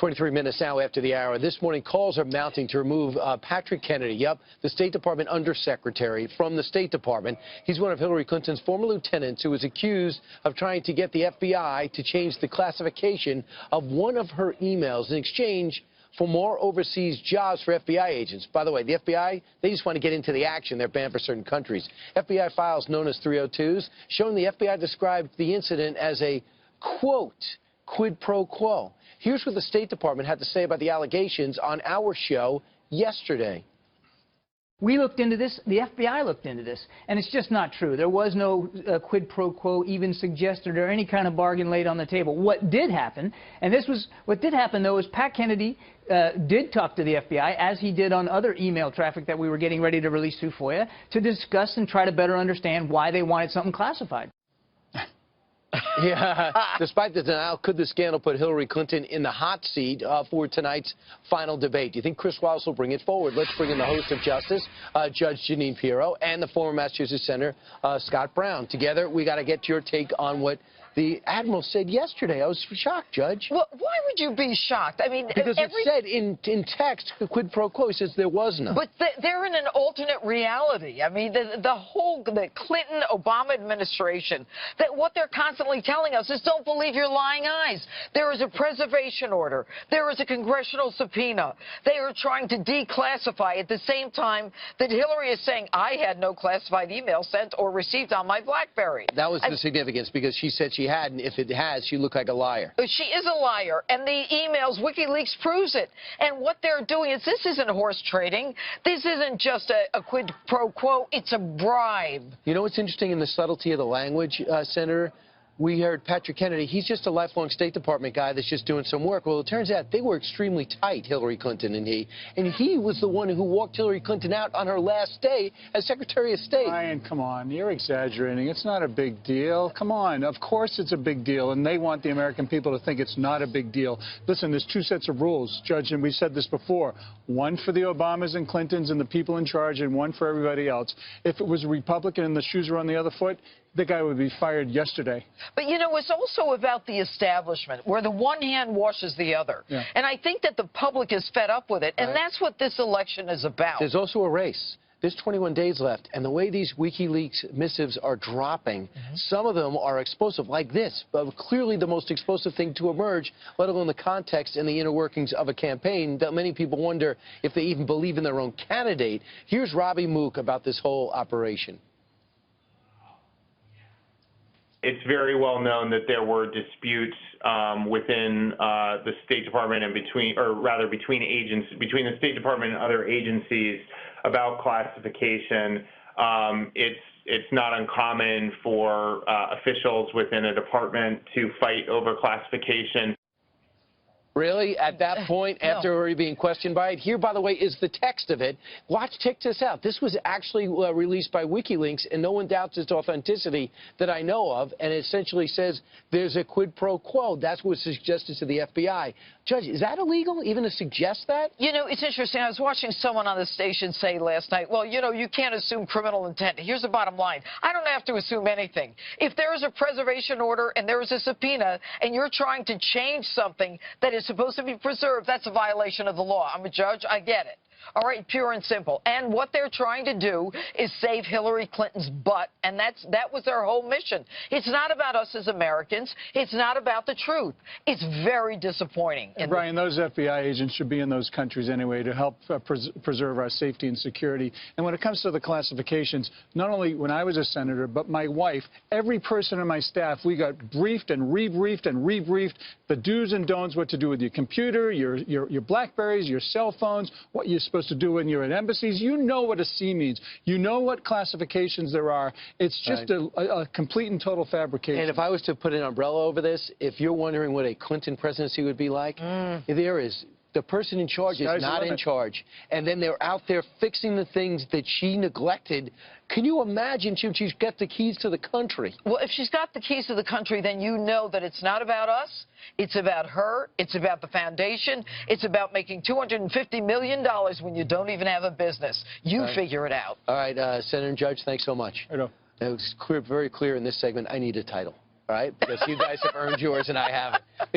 23 minutes now after the hour. This morning, calls are mounting to remove Patrick Kennedy, the State Department undersecretary, from the State Department. He's one of Hillary Clinton's former lieutenants who was accused of trying to get the FBI to change the classification of one of her emails in exchange for more overseas jobs for FBI agents. By the way, the FBI, they just want to get into the action. They're banned for certain countries. FBI files known as 302s showing the FBI described the incident as a, quote, quid pro quo. Here's what the State Department had to say about the allegations on our show yesterday. We looked into this, the FBI looked into this, and it's just not true. There was no quid pro quo even suggested or any kind of bargain laid on the table. What did happen, and what did happen, though, is Pat Kennedy did talk to the FBI, as he did on other email traffic that we were getting ready to release through FOIA, to discuss and try to better understand why they wanted something classified. Yeah, despite the denial, could the scandal put Hillary Clinton in the hot seat for tonight's final debate? Do you think Chris Wallace will bring it forward? Let's bring in the host of Justice, Judge Jeanine, and the former Massachusetts Senator, Scott Brown. Together, we got to get your take on what the Admiral said yesterday. I was shocked, Judge. Well, why would you be shocked? I mean, because it said in text, quid pro quo. He says there was none. But they're in an alternate reality. I mean, the Clinton-Obama administration, that what they're constantly telling us is don't believe your lying eyes. There is a preservation order. There is a congressional subpoena. They are trying to declassify at the same time that Hillary is saying, I had no classified email sent or received on my BlackBerry. That was the significance, because she said she had, and if it has, she looked like a liar. She is a liar, and the emails, WikiLeaks proves it. And what they're doing is, this isn't horse trading. This isn't just a quid pro quo. It's a bribe. You know what's interesting in the subtlety of the language, Senator? We heard Patrick Kennedy, he's just a lifelong State Department guy that's just doing some work. Well, it turns out they were extremely tight, Hillary Clinton and he was the one who walked Hillary Clinton out on her last day as Secretary of State. Ryan, come on, you're exaggerating. It's not a big deal. Come on, of course it's a big deal, and they want the American people to think it's not a big deal. Listen, there's two sets of rules, Judge, and we said this before. One for the Obamas and Clintons and the people in charge, and one for everybody else. If it was a Republican and the shoes were on the other foot, the guy would be fired yesterday. But, you know, it's also about the establishment, where the one hand washes the other. Yeah. And I think that the public is fed up with it, and that's what this election is about. There's also a race. There's 21 days left, and the way these WikiLeaks missives are dropping, some of them are explosive, like this, but clearly the most explosive thing to emerge, let alone the context and the inner workings of a campaign that many people wonder if they even believe in their own candidate. Here's Robbie Mook about this whole operation. It's very well known that there were disputes within the State Department and between the State Department and other agencies about classification. It's not uncommon for officials within a department to fight over classification. Really? At that point, after already being questioned by it? Here, by the way, is the text of it. Check this out. This was actually released by WikiLeaks, and no one doubts its authenticity that I know of, and it essentially says there's a quid pro quo. That's what was suggested to the FBI. Judge, is that illegal, even to suggest that? You know, it's interesting. I was watching someone on the station say last night, well, you know, you can't assume criminal intent. Here's the bottom line. I don't have to assume anything. If there is a preservation order and there is a subpoena and you're trying to change something that is supposed to be preserved, that's a violation of the law. I'm a judge. I get it. All right, pure and simple. And what they're trying to do is save Hillary Clinton's butt, and that was their whole mission. It's not about us as Americans. It's not about the truth. It's very disappointing. Brian, those FBI agents should be in those countries anyway to help preserve our safety and security. And when it comes to the classifications, not only when I was a senator, but my wife, every person on my staff, we got briefed and rebriefed and rebriefed the do's and don'ts, what to do with your computer, your Blackberries, your cell phones, what you're supposed to do when you're at embassies. You know what a C means. You know what classifications there are. It's just a complete and total fabrication. And if I was to put an umbrella over this, if you're wondering what a Clinton presidency would be like, there is. The person in charge is not in charge. And then they're out there fixing the things that she neglected. Can you imagine she's got the keys to the country? Well, if she's got the keys to the country, then you know that it's not about us. It's about her. It's about the foundation. It's about making $250 million when you don't even have a business. You figure it out. All right, Senator and Judge, thanks so much. I know. It was very clear in this segment, I need a title, all right? Because you guys have earned yours and I haven't.